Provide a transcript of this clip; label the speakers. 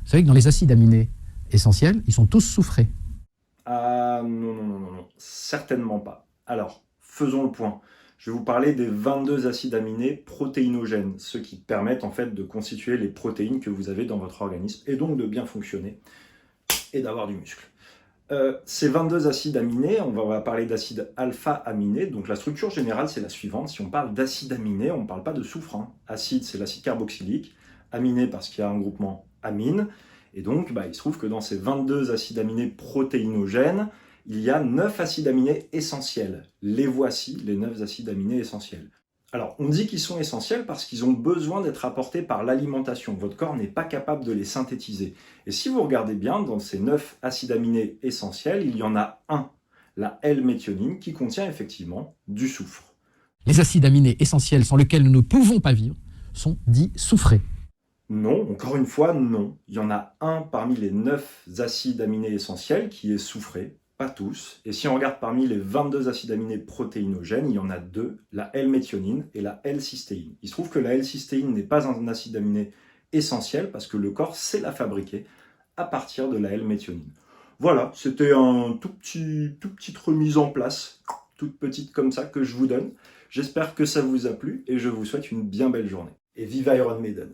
Speaker 1: Vous savez que dans les acides aminés essentiels, ils sont tous soufrés.
Speaker 2: Ah non, non, non, non, non, certainement pas. Alors, faisons le point. Je vais vous parler des 22 acides aminés protéinogènes, ceux qui permettent en fait de constituer les protéines que vous avez dans votre organisme et donc de bien fonctionner et d'avoir du muscle. Ces 22 acides aminés, on va parler d'acides alpha-aminés, donc la structure générale c'est la suivante. Si on parle d'acide aminé, on ne parle pas de soufre, hein. Acide c'est l'acide carboxylique, aminé parce qu'il y a un groupement amine, et donc il se trouve que dans ces 22 acides aminés protéinogènes, il y a 9 acides aminés essentiels. Les voici, les 9 acides aminés essentiels. Alors, on dit qu'ils sont essentiels parce qu'ils ont besoin d'être apportés par l'alimentation. Votre corps n'est pas capable de les synthétiser. Et si vous regardez bien, dans ces 9 acides aminés essentiels, il y en a un, la L-méthionine, qui contient effectivement du soufre.
Speaker 1: Les acides aminés essentiels sans lesquels nous ne pouvons pas vivre sont dits soufrés.
Speaker 2: Non, encore une fois, non. Il y en a un parmi les 9 acides aminés essentiels qui est soufré, pas tous. Et si on regarde parmi les 22 acides aminés protéinogènes, il y en a deux, la L-méthionine et la L-cystéine. Il se trouve que la L-cystine n'est pas un acide aminé essentiel parce que le corps sait la fabriquer à partir de la L-méthionine. Voilà, c'était un toute petite remise en place, toute petite comme ça que je vous donne. J'espère que ça vous a plu et je vous souhaite une bien belle journée. Et vive Iron Maiden!